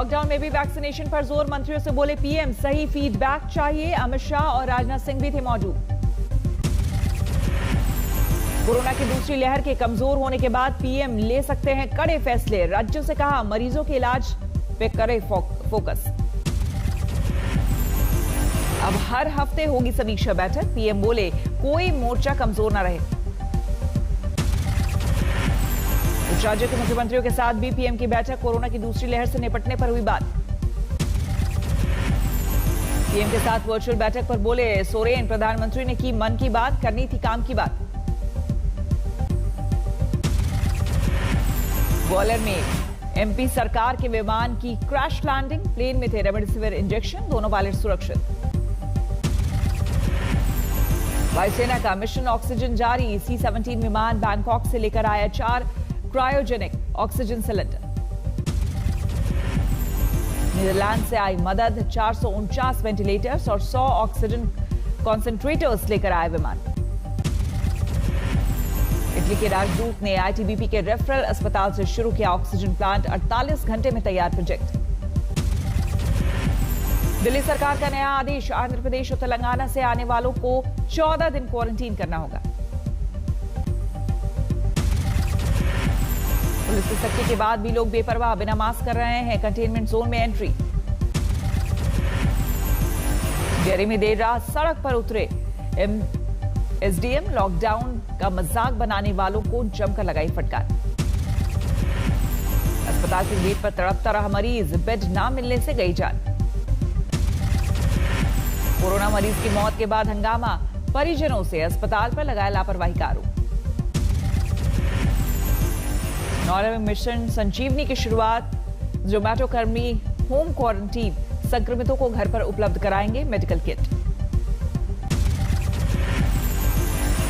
Lockdown में भी vaccination पर जोर, मंत्रियों से बोले पीएम, सही फीडबैक चाहिए। अमित शाह और राजनाथ सिंह भी थे मौजूद। कोरोना की दूसरी लहर के कमजोर होने के बाद पीएम ले सकते हैं कड़े फैसले, राज्यों से कहा मरीजों के इलाज पे करे फोकस। अब हर हफ्ते होगी समीक्षा बैठक, पीएम बोले कोई मोर्चा कमजोर न रहे। कुछ राज्यों के मुख्यमंत्रियों के साथ भी पीएम की बैठक, कोरोना की दूसरी लहर से निपटने पर हुई बात। पीएम के साथ वर्चुअल बैठक पर बोले सोरेन, प्रधानमंत्री ने की मन की बात, करनी थी काम की बात। ग्वालियर में एमपी सरकार के विमान की क्रैश लैंडिंग, प्लेन में थे रेमडेसिविर इंजेक्शन, दोनों पायलट सुरक्षित। वायुसेना का मिशन ऑक्सीजन जारी, C-17 विमान बैंकॉक से लेकर आया 4 क्रायोजेनिक ऑक्सीजन सिलेंडर। नीदरलैंड से आई मदद, 449 वेंटिलेटर्स और 100 ऑक्सीजन कॉन्सेंट्रेटर्स लेकर आया विमान। इटली के राजदूत ने आईटीबीपी के रेफरल अस्पताल से शुरू किया ऑक्सीजन प्लांट, 48 घंटे में तैयार प्रोजेक्ट। दिल्ली सरकार का नया आदेश, आंध्र प्रदेश और तेलंगाना से आने वालों को 14 दिन क्वारंटीन करना होगा। पुलिस की सख्ती के बाद भी लोग बेपरवाह, बिना मास्क कर रहे हैं कंटेनमेंट जोन में एंट्री। डेरी में देर रात सड़क पर उतरे एसडीएम, लॉकडाउन का मजाक बनाने वालों को जमकर लगाई फटकार। अस्पताल के गेट पर तड़पता रहा मरीज, बेड ना मिलने से गई जान। कोरोना मरीज की मौत के बाद हंगामा, परिजनों से अस्पताल पर लगाया लापरवाही का आरोप। नौरा में मिशन संजीवनी की शुरुआत, जोमैटो कर्मी होम क्वारंटीन, संक्रमितों को घर पर उपलब्ध कराएंगे मेडिकल किट।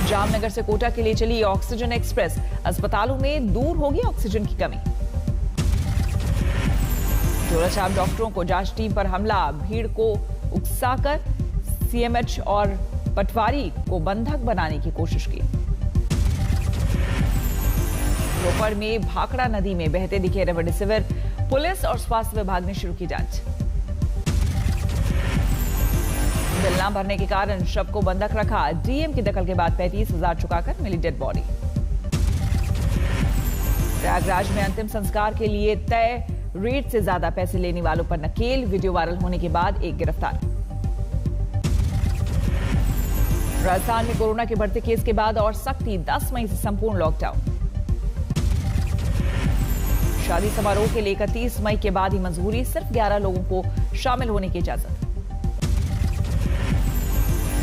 जामनगर से कोटा के लिए चली ऑक्सीजन एक्सप्रेस, अस्पतालों में दूर होगी ऑक्सीजन की कमी। जोराछाप डॉक्टरों को जांच टीम पर हमला, भीड़ को उकसाकर सीएमएच और पटवारी को बंधक बनाने की कोशिश की। रोपड़ में भाखड़ा नदी में बहते दिखे रेमडेसिविर, पुलिस और स्वास्थ्य विभाग ने शुरू की जांच। बिल न भरने के कारण शव को बंधक रखा, डीएम की दखल के बाद 35,000 चुकाकर मिली डेड बॉडी। प्रयागराज में अंतिम संस्कार के लिए तय रेट से ज्यादा पैसे लेने वालों पर नकेल, वीडियो वायरल होने के बाद एक गिरफ्तार। राजस्थान में कोरोना के बढ़ते केस के बाद और सख्ती, 10 मई से संपूर्ण लॉकडाउन। शादी समारोह के लिए 31 मई के बाद ही मंजूरी, सिर्फ 11 लोगों को शामिल होने की इजाजत।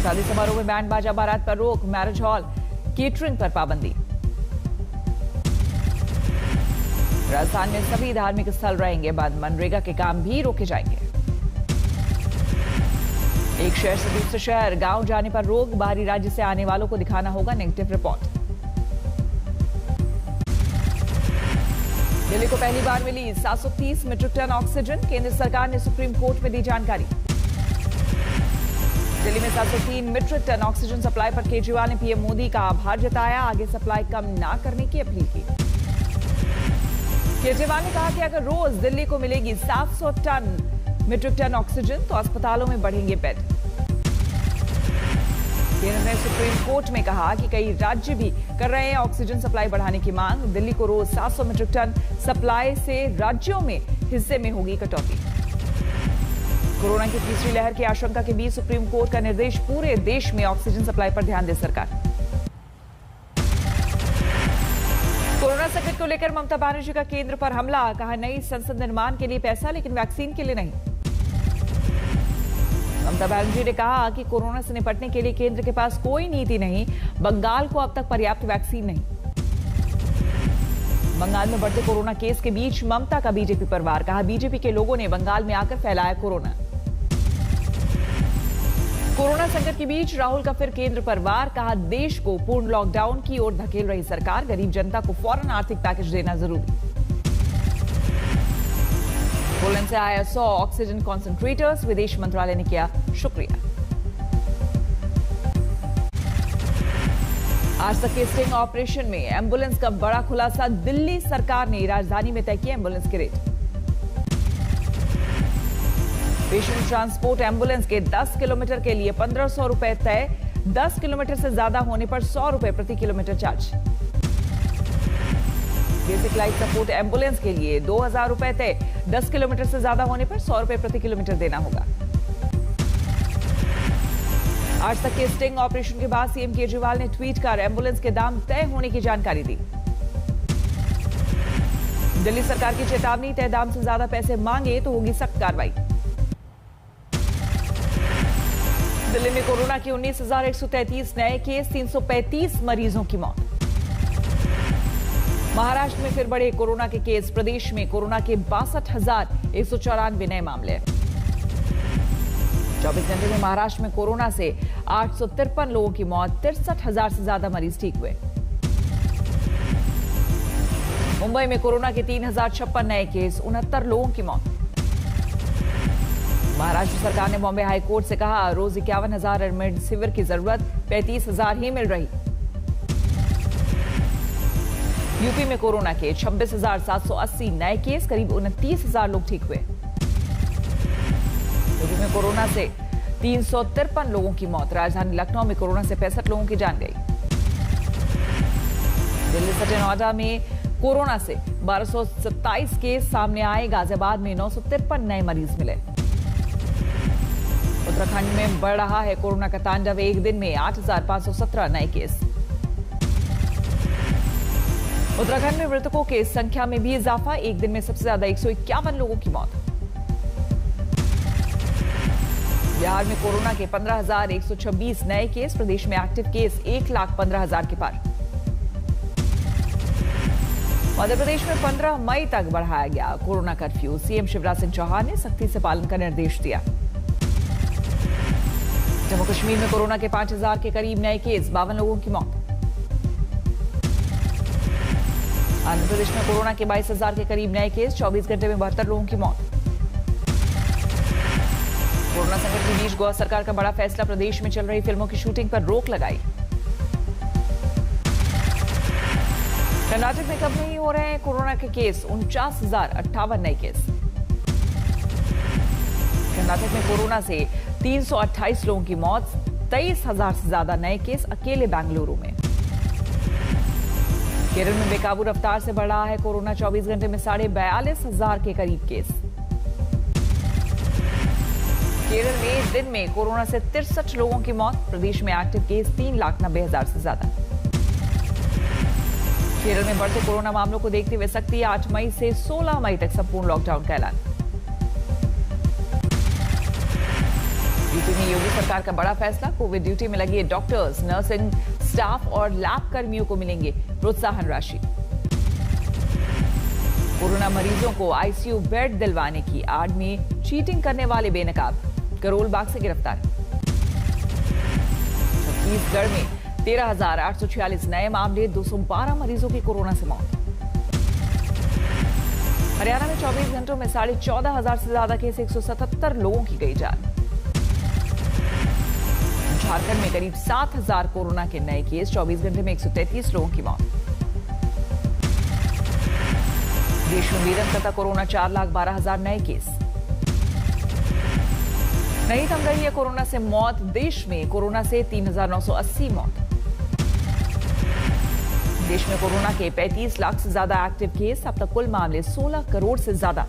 शादी समारोह में बैंड बाजा बारात पर रोक, मैरिज हॉल केटरिंग पर पाबंदी। राजस्थान में सभी धार्मिक स्थल रहेंगे बंद, मनरेगा के काम भी रोके जाएंगे। एक शहर से दूसरे शहर, गांव जाने पर रोक, बाहरी राज्य से आने वालों को दिखाना होगा नेगेटिव रिपोर्ट। दिल्ली को पहली बार मिली 730 मीट्रिक टन ऑक्सीजन, केंद्र सरकार ने सुप्रीम कोर्ट में दी जानकारी। दिल्ली में 703 मीट्रिक टन ऑक्सीजन सप्लाई पर केजरीवाल ने पीएम मोदी का आभार जताया, आगे सप्लाई कम ना करने की अपील की। केजरीवाल ने कहा कि अगर रोज दिल्ली को मिलेगी 700 मीट्रिक टन ऑक्सीजन तो अस्पतालों में बढ़ेंगे बेड। केंद्र ने सुप्रीम कोर्ट में कहा कि कई राज्य भी कर रहे हैं ऑक्सीजन सप्लाई बढ़ाने की मांग, दिल्ली को रोज 700 मीट्रिक टन सप्लाई से राज्यों में हिस्से में होगी कटौती। कोरोना की तीसरी लहर की आशंका के बीच सुप्रीम कोर्ट का निर्देश, पूरे देश में ऑक्सीजन सप्लाई पर ध्यान दे सरकार। कोरोना संकट को लेकर ममता बनर्जी का केंद्र पर हमला, कहा नई संसद निर्माण के लिए पैसा लेकिन वैक्सीन के लिए नहीं। ममता बनर्जी ने कहा कि कोरोना से निपटने के लिए केंद्र के पास कोई नीति नहीं, बंगाल को अब तक पर्याप्त वैक्सीन नहीं। बंगाल में बढ़ते कोरोना केस के बीच ममता का बीजेपी पर वार, कहा बीजेपी के लोगों ने बंगाल में आकर फैलाया कोरोना। कोरोना संकट के बीच राहुल का फिर केंद्र पर वार, कहा देश को पूर्ण लॉकडाउन की ओर धकेल रही सरकार, गरीब जनता को फौरन आर्थिक पैकेज देना जरूरी। पोलैंड से आया 100 ऑक्सीजन कॉन्सेंट्रेटर्स, विदेश मंत्रालय ने किया शुक्रिया। आज तक के स्टिंग ऑपरेशन में एम्बुलेंस का बड़ा खुलासा, दिल्ली सरकार ने राजधानी में तय किया एम्बुलेंस के रेट। पेशेंट ट्रांसपोर्ट एम्बुलेंस के 10 किलोमीटर के लिए 1500 रुपए तय, 10 किलोमीटर से ज्यादा होने पर 100 रुपए प्रति kilometre charge. Basic life support ambulance के लिए 2000 रुपए तय, 10 किलोमीटर से ज्यादा होने पर 100 रुपए प्रति किलोमीटर देना होगा। आज तक के स्टिंग ऑपरेशन के बाद सीएम केजरीवाल ने ट्वीट कर एम्बुलेंस के दाम तय होने की जानकारी दी। दिल्ली सरकार की चेतावनी, तय दाम से ज्यादा पैसे मांगे तो होगी सख्त कार्रवाई। दिल्ली में कोरोना के 19,133 नए केस, 335 मरीजों की मौत। महाराष्ट्र में फिर बढ़े कोरोना के केस, प्रदेश में कोरोना के 62,194 नए मामले। 24 घंटे में महाराष्ट्र में कोरोना से 853 लोगों की मौत, 63,000 से ज्यादा मरीज ठीक हुए। मुंबई में कोरोना के 3,056 नए केस, 69 लोगों की मौत। महाराष्ट्र सरकार ने बॉम्बे हाई कोर्ट से कहा, रोज 51,000 रेमडेसिविर की जरूरत, 35,000 ही मिल रही। यूपी में कोरोना के 26,780 नए केस, करीब 29,000 लोग ठीक हुए। यूपी में कोरोना से 353 लोगों की मौत। राजधानी लखनऊ में कोरोना से 65 लोगों की जान गई। दिल्ली सटे नोएडा में कोरोना से 1227 केस सामने आए। गाजियाबाद में 953 नए मरीज मिले। उत्तराखंड में बढ़ रहा है कोरोना का तांडव, एक दिन में 8,517 नए केस। उत्तराखंड में मृतकों के संख्या में भी इजाफा, एक दिन में सबसे ज्यादा 151 लोगों की मौत। बिहार में कोरोना के 15,126 नए केस, प्रदेश में एक्टिव केस 1,15,000 के पार। मध्य प्रदेश में 15 मई तक बढ़ाया गया corona curfew, CM Shivraj Singh Chouhan ने सख्ती से पालन का निर्देश दिया। जम्मू कश्मीर में कोरोना के 5,000 के करीब नए केस, 52 लोगों की मौत। आंध्र प्रदेश में कोरोना के 22,000 के करीब नए केस, 24 घंटे में 72 लोगों की मौत। कोरोना संकट के बीच गोवा सरकार का बड़ा फैसला, प्रदेश में चल रही फिल्मों की शूटिंग पर रोक लगाई। कर्नाटक में कब नहीं हो रहे हैं कोरोना के केस, 49,058 नए केस। कर्नाटक में कोरोना से 328 लोगों की मौत, 23,000 से ज्यादा नए केस अकेले बेंगलुरु में। केरल में बेकाबू रफ्तार से बढ़ रहा है कोरोना, 24 घंटे में 42,500 के करीब केस। केरल में दिन में कोरोना से 63 लोगों की मौत, प्रदेश में एक्टिव केस 3,90,000 से ज्यादा। केरल में बढ़ते कोरोना मामलों को देखते हुए सख्ती, 8 मई से 16 मई तक संपूर्ण लॉकडाउन का ऐलान। यूपी में योगी सरकार का बड़ा फैसला, कोविड ड्यूटी में लगे डॉक्टर्स, नर्सिंग स्टाफ और लैब कर्मियों को मिलेंगे प्रोत्साहन राशि। कोरोना मरीजों को आईसीयू बेड दिलवाने की आड़ में चीटिंग करने वाले बेनकाब करोल बाग से गिरफ्तार। छत्तीसगढ़ में 13,846 नए मामले, 212 मरीजों की कोरोना से मौत। हरियाणा में 24 घंटों में 14,500 से ज्यादा केस, 177 लोगों की गई जान। झारखंड में करीब 7,000 कोरोना के नए केस, 24 घंटे में 133 लोगों की मौत। देश में बेदम तथा कोरोना 4,12,000 नए केस। नहीं थम रही है कोरोना से मौत, देश में कोरोना से 3,980 मौत। देश में कोरोना के 35 लाख से ज्यादा एक्टिव केस, अब तक कुल मामले 16 करोड़ से ज्यादा।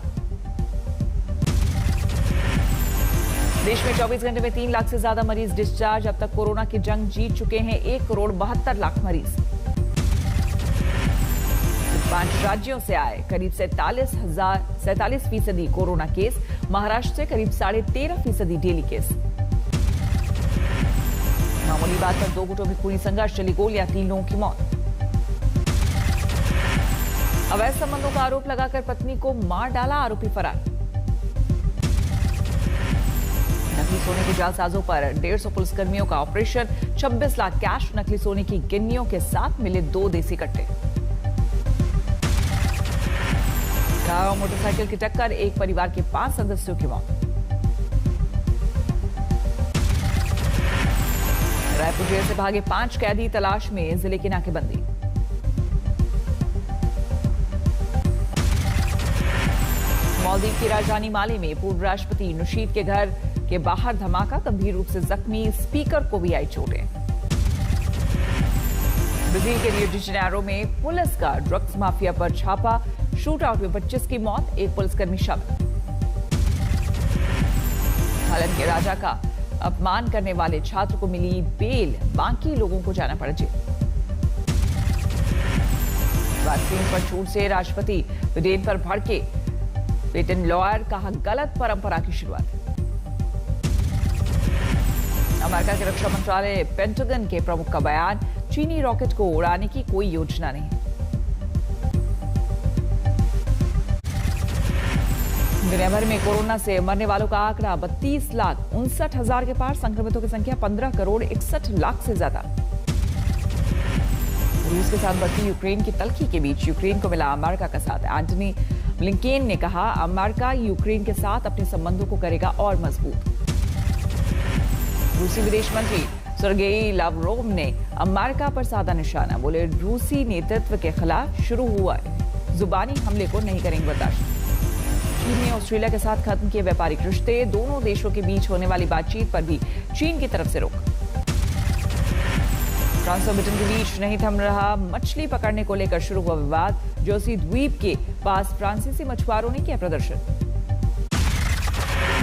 देश में 24 घंटे में 3 लाख से ज्यादा मरीज डिस्चार्ज, अब तक कोरोना की जंग जीत चुके हैं 1,72,00,000 मरीज। 5 राज्यों से आए करीब 47% कोरोना केस, महाराष्ट्र से करीब 13.5% डेली केस। मामूली बात पर 2 गुटों में खूनी संघर्ष, चली गोलियां, 3 लोगों की मौत। अवैध संबंधों का आरोप लगाकर पत्नी को मार डाला, आरोपी फरार। नकली सोने के जालसाजों पर 150 पुलिसकर्मियों का ऑपरेशन, 26 लाख कैश, नकली सोने की गिन्नियों के साथ मिले 2 देसी कट्टे। कार और मोटरसाइकिल की टक्कर, एक परिवार के 5 सदस्यों की मौत। रायपुर जेल से भागे 5 कैदी, तलाश में जिले की नाकेबंदी। मालदीव की राजधानी माले में पूर्व राष्ट्रपति नशीद के घर के बाहर धमाका, गंभीर रूप से जख्मी स्पीकर को भी आई चोटें। ब्राजील के रियो डी जेनेरो में पुलिस का ड्रग्स माफिया पर छापा, शूट आउट में 25 की मौत, एक पुलिसकर्मी शामिल। हालैंड के राजा का अपमान करने वाले छात्र को मिली बेल, बाकी लोगों को जाना पड़ा जेल। वैक्सीन पर छूट से राष्ट्रपति ब्रिटेन पर भड़के, ब्रिटेन लॉयर कहा गलत परंपरा की शुरुआत। अमेरिका के रक्षा मंत्रालय पेंटागन के प्रमुख का बयान, चीनी रॉकेट को उड़ाने की कोई योजना नहीं। दुनिया भर में कोरोना से मरने वालों का आंकड़ा 32,59,000 के पार, संक्रमितों की संख्या 15,61,00,000 से ज्यादा। रूस के साथ बढ़ती यूक्रेन की तल्खी के बीच यूक्रेन को मिला अमेरिका का साथ। एंटनी ब्लिंकेन ने कहा, अमेरिका यूक्रेन के साथ अपने संबंधों को करेगा और मजबूत। रूसी विदेश मंत्री सर्गेई लावरोव ने अमेरिका पर साधा निशाना, बोले रूसी नेतृत्व के खिलाफ शुरू हुआ जुबानी हमले को नहीं करेंगे बर्दाश्त। चीन ने ऑस्ट्रेलिया के साथ खत्म किए व्यापारिक रिश्ते, दोनों देशों के बीच होने वाली बातचीत पर भी चीन की तरफ से रोक। फ्रांस और ब्रिटेन के बीच नहीं थम रहा मछली पकड़ने को लेकर शुरू हुआ विवाद, जोसी द्वीप के पास फ्रांसीसी मछुआरों ने किया प्रदर्शन।